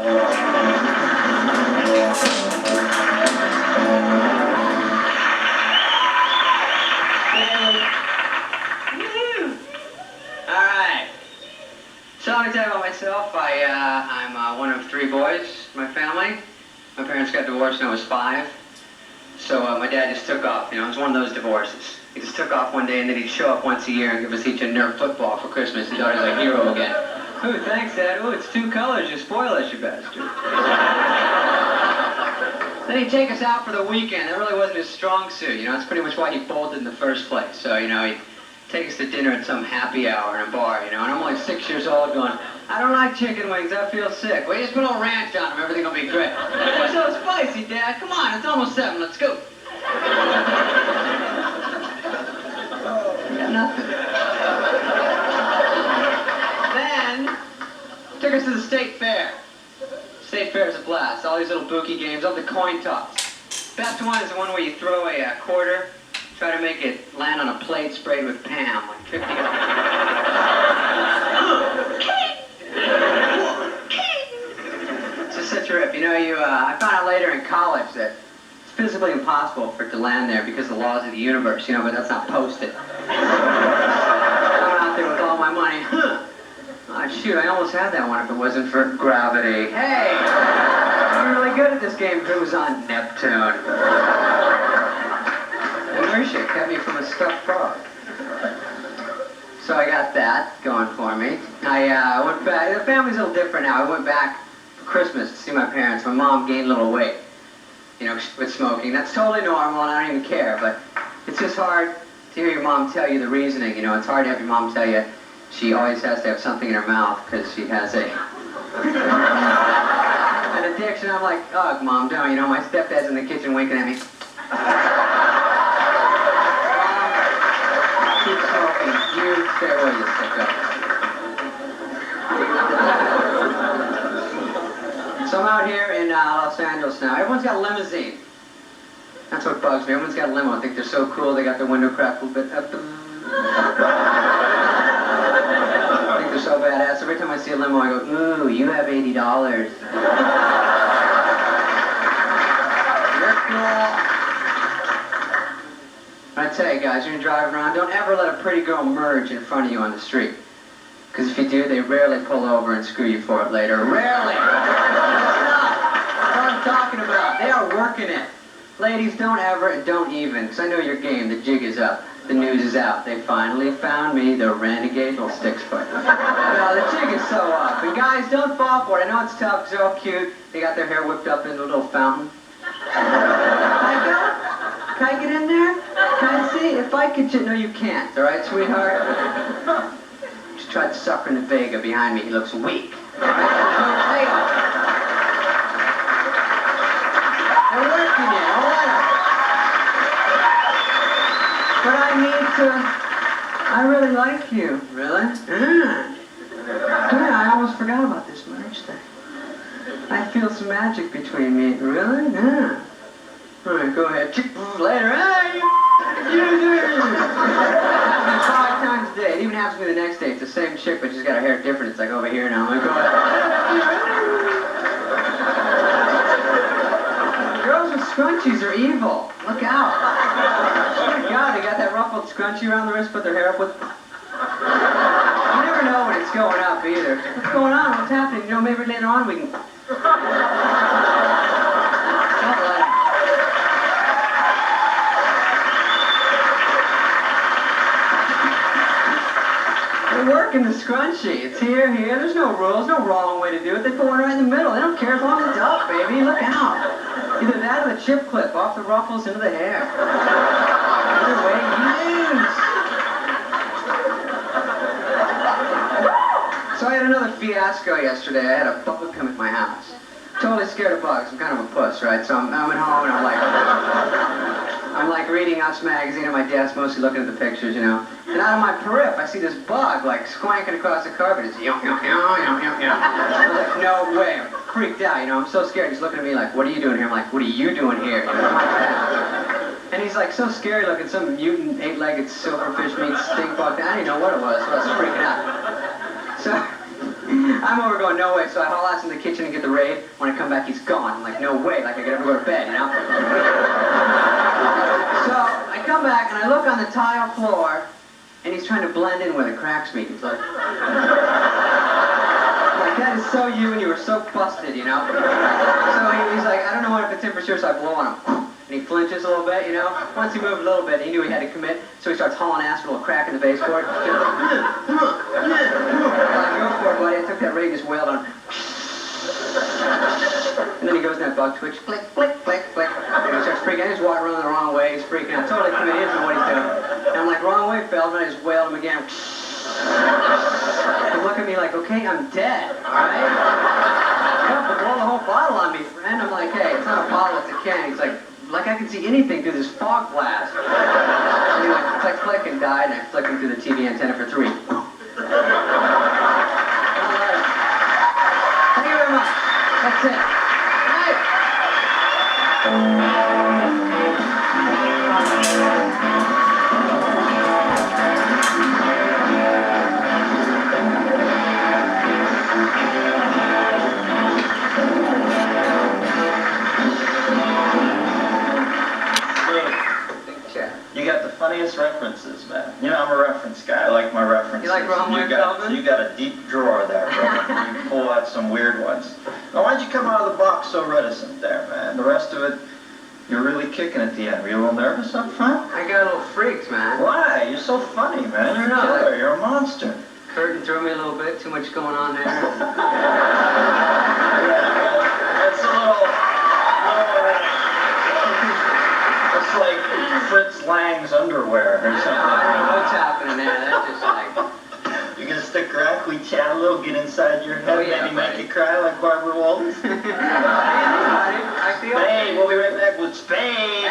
Alright. So let me tell you about myself. I'm one of 3 boys in my family. My parents got divorced when I was 5. So my dad just took off, you know, it was one of those divorces. He just took off one day and then he'd show up once a year and give us each a Nerf football for Christmas. He thought he was a hero again. Ooh, thanks, Dad. Ooh, it's 2 colors. You spoil us, you bastard. Then he'd take us out for the weekend. That really wasn't his strong suit, you know. That's pretty much why he bolted in the first place. So, you know, he'd take us to dinner at some happy hour in a bar, you know. And I'm only 6 years old going, I don't like chicken wings, I feel sick. Well, you just put a little ranch on them, everything will be great. What's so spicy, Dad? Come on, it's almost 7, let's go. Got nothing. Then, took us to the state fair. State fair is a blast. All these little bookie games, all the coin toss. Best one is the one where you throw a quarter, try to make it land on a plate sprayed with Pam, like 50 It's just such a rip. You know, I found out later in college that it's physically impossible for it to land there because of the laws of the universe, you know, but that's not posted. I'm out there with all my money. Oh, shoot, I almost had that one if it wasn't for gravity. Hey! I'm really good at this game if it was on Neptune. Inertia kept me from a stuffed frog. So I got that going for me. I went back. The family's a little different now. I went back for Christmas to see my parents. My mom gained a little weight, you know, with smoking. That's totally normal, and I don't even care, but it's just hard to hear your mom tell you the reasoning. You know, it's hard to have your mom tell you she always has to have something in her mouth because she has an addiction. I'm like, ugh, Mom, don't. You know, my stepdad's in the kitchen winking at me. Keep smoking. You stay away, you sicko. So I'm out here in Los Angeles now. Everyone's got a limousine. That's what bugs me. Everyone's got a limo. I think they're so cool. They got their window cracked a little bit up. I think they're so badass. Every time I see a limo, I go, ooh, you have $80. You're cool. I tell you guys, when you're driving around, don't ever let a pretty girl merge in front of you on the street. Because if you do, they rarely pull over and screw you for it later. Rarely! That's what I'm talking about. They are working it. Ladies, don't ever and don't even, because I know your game. The jig is up. The news is out. They finally found me, the renegade little sticks foot. No, the jig is so up. And guys, don't fall for it. I know it's tough because they're all cute. They got their hair whipped up into a little fountain. Can I go? Can I get in there? Can I see? If I could, no, you can't. All right, sweetheart? Just tried suckering the Vega behind me. He looks weak. All right? They're working it. All right. But I really like you. Really? Yeah, I almost forgot about this marriage thing. I feel some magic between me. Really? Yeah. All right, go ahead. Later. Hey, you do. 5 times a day. It even happens to me the next day. It's the same chick, but she's got her hair different. It's like over here now. I'm like, go ahead. Girls with scrunchies are evil. Look out. Oh, God, they got that ruffled scrunchie around the wrist, put their hair up with... You never know when it's going up, either. What's going on? What's happening? You know, maybe later on we can... They're working the scrunchie. It's here. There's no rules, no wrong way to do it. They put one right in the middle. They don't care as long as it's up, baby. Look out. Either that or the chip clip off the ruffles into the hair. Either way you use. So I had another fiasco yesterday. I had a bug come at my house. Totally scared of bugs. I'm kind of a puss, right? So I'm at home and I'm like reading Us magazine at my desk, mostly looking at the pictures, you know. And out of my periph, I see this bug like squanking across the carpet. It's yum, yum, yum, yum, yum, yum. I was like, no way. I'm freaked out, you know. I'm so scared. He's looking at me like, what are you doing here? I'm like, what are you doing here? You know, and he's like so scary looking, some mutant 8-legged silverfish meat stink bug. I didn't know what it was, so I was freaking out. So I'm over going, no way. So I haul ass in the kitchen and get the raid. When I come back, he's gone. I'm like, no way. Like I could ever go to bed, you know? So I come back and I look on the tile floor, and he's trying to blend in where the cracks meet. He's like, that is so you, and you were so busted, you know? So he's like, I don't know what if it's in for sure, so I blow on him. And he flinches a little bit, you know? Once he moved a little bit, he knew he had to commit, so he starts hauling ass for a little crack in the baseboard. I'm like, go for it, buddy. I took that raid and just wailed on him. And then he goes in that bug twitch, click, click, click, click. And he starts freaking out. He's walking around the wrong way. He's freaking out. Totally committed. He doesn't know what he's doing. And I'm like, wrong way, Feldman. I just wailed him again. He look at me like, okay, I'm dead, all right? You don't have to blow the whole bottle on me, friend. I'm like, hey, it's not a bottle, it's a can. He's like I can see anything through this fog blast. And he like, click, click, and died, and I flicked him through the TV antenna for 3. All right. Thank you very much. That's it. You got the funniest references, man. You know, I'm a reference guy. I like my references. You like wrong way, Feldman? You got a deep drawer there, brother. You pull out some weird ones. Now, why'd you come out of the box so reticent there, man? The rest of it, you're really kicking at the end. Were you a little nervous up front? I got a little freaked, man. Why? You're so funny, man. You're a killer. You're a monster. Curtain threw me a little bit. Too much going on there. That's a little... It's like Fritz Lang's underwear or something. I don't know what's happening there. That's just like... You gonna stick around? Can we chat a little? Get inside your head? Oh, yeah, maybe buddy. make you cry like Barbara Walters? I feel Spade, we'll be right back with Spade.